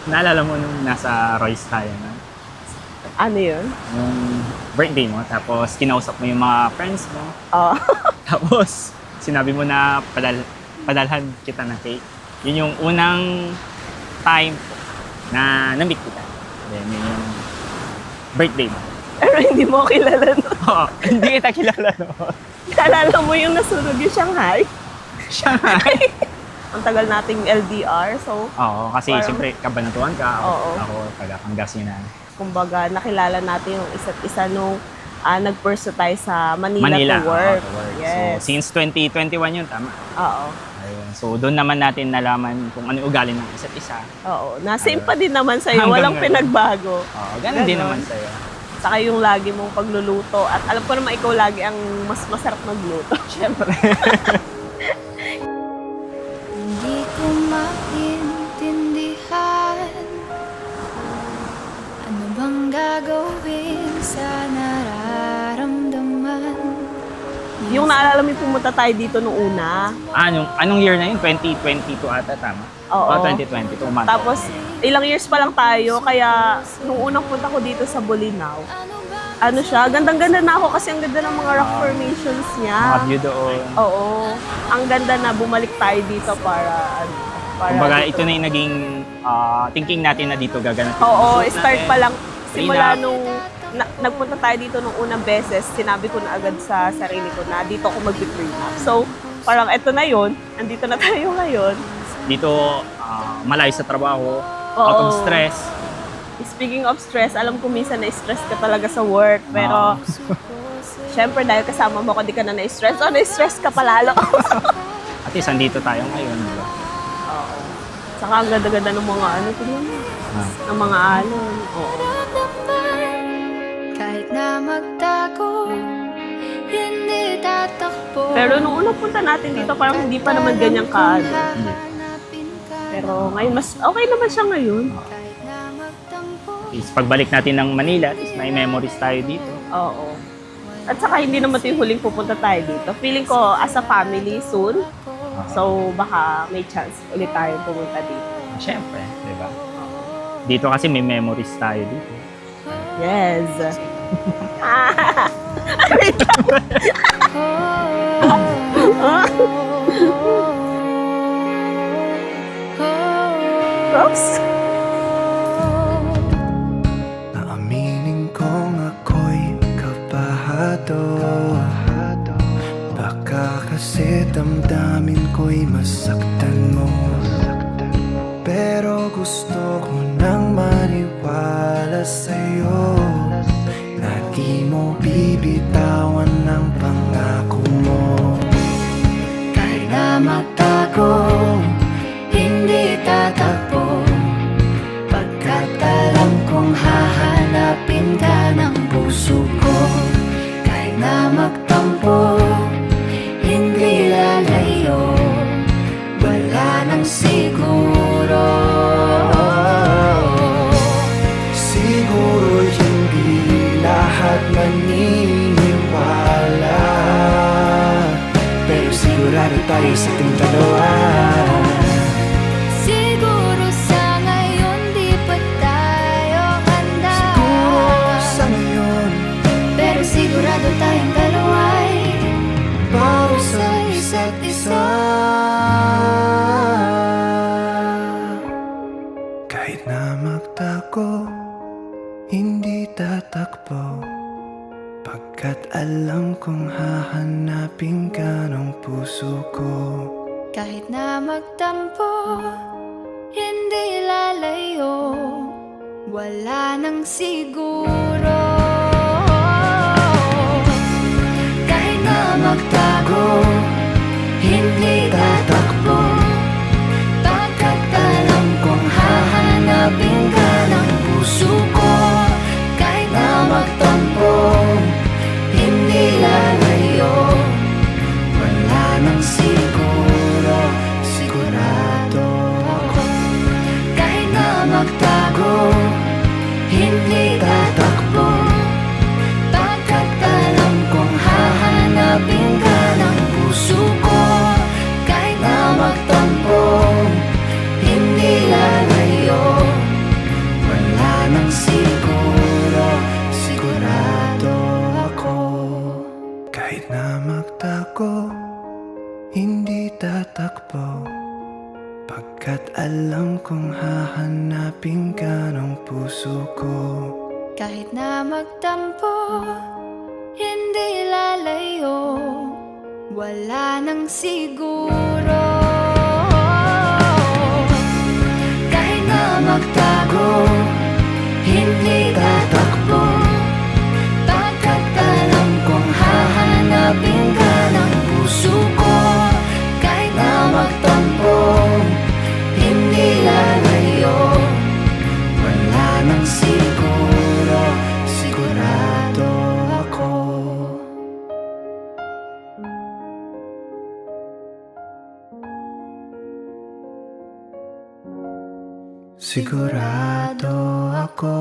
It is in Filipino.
Naalala mo nung nasa Royce tayo na? Ano yun? Yung birthday mo, tapos kinausap mo yung mga friends mo, Oh. tapos sinabi mo na padalhan kita ng cake. Yun yung unang time na na-meet kita. Then, yun yung birthday mo. Pero hindi mo kilala no? Oo, hindi kita kilala noon. Naalala mo yung nasunog yung Shanghai? Shanghai. Ang tagal nating LDR, so Oo, kasi Parang- siyempre kabanatuan ka. Oo. Ako, taga Pangasinan. kumbaga nakilala natin yung isa't isa nung nag-pursue tayo sa Manila, Manila. to work. To work. Yes. So, since 2021 yun, tama. Oo. Ayun. So, doon naman natin nalaman kung ano yung ugali ng isa't isa. Oo. Same pa din naman sa'yo. Hanggang Walang ngayon. pinagbago. Oo, ganun din Ganon. naman sa'yo. Saka yung lagi mong pagluluto. At alam ko naman ikaw lagi ang mas masarap magluto. Siyempre. Hindi ko maintindihan ano bang gagawin sa nararamdaman. Yung naalala mo yung pumunta tayo dito nung una. Anong year na yun? 2022 ata, tama? Oo. 2022, umata. Tapos ilang years pa lang tayo. Kaya nung unang punta ko dito sa Bolinao, ano siya, gandang-ganda na ako kasi ang ganda ng mga rock formations niya. mga view doon. Oo. Ang ganda na bumalik tayo dito para Kumbaga, dito. ito na yung naging thinking natin na dito gaganapin. Oo, yung suit start natin. pa lang. Simula Prenup. nung nagpunta tayo dito nung unang beses, sinabi ko na agad sa sarili ko na dito ako mag-prenup. So, parang eto na yun. Andito na tayo ngayon. Dito, malayo sa trabaho, Oo. out of stress. Speaking of stress, alam ko minsan na-stress ka talaga sa work. Pero, syempre dahil kasama mo ko, di ka na na-stress. O, na-stress ka palalo. At least, andito tayo ngayon. Diba? Oo. Saka ang ganda-ganda ng mga ano, tignan mo. Ng mga alon. Oo. Kahit na magtago, hindi tatakbo. Pero nung unang punta natin dito, parang hindi pa naman ganyan ka. Pero ngayon, mas okay naman siya ngayon. Kahit na magtampo, Is pagbalik natin ng Manila, at least may memories tayo dito. Oo. At saka hindi naman ito yung huling pupunta tayo dito. Feeling ko as a family soon. So baka may chance ulit tayo pumunta dito. Siyempre, di ba? Dito kasi may memories tayo dito. Yes. Rose? Aaminin kong ako'y kabahado. Baka kasi damdamin ko'y masaktan mo. Pero gusto ko nang maniwala sa'yo na di mo bibitawan ang pangako mo. kahit na magtago, hindi tatakbo. Pagkat alam kong hahanapin ka ng puso ko. Kahit na magtampo, hindi lalayo. Wala nang siguro. Siguro hindi lahat maniniwala, pero sigurado tayo sa ating dalawa. Siguro sa ngayon di pa tayo handa. Siguro sa ngayon, Pero sigurado tayong dalawa'y para sa isa't isa. Kahit na magtago, hindi tatakbo. Pagkat alam kong hahanapin ka ng puso ko. kahit na magtampo, hindi lalayo. Wala nang siguro. Kahit na magtago, hindi tatakbo. Pagkat alam kong hahanapin ka ng puso ko. Kahit na magtampo, hindi lalayo. Wala nang siguro, sigurado ako. Kahit na magtago, hindi tatakbo. alam kong hahanapin ka ng puso ko. Kahit na magtampo, hindi lalayo, wala nang siguro. Kahit na magtago, hindi tatakbo, pagkat alam kong hahanapin ka ng puso ko. Kahit na magtampo, hindi lalayo, Wala nang siguro, sigurado ako. Sigurado ako.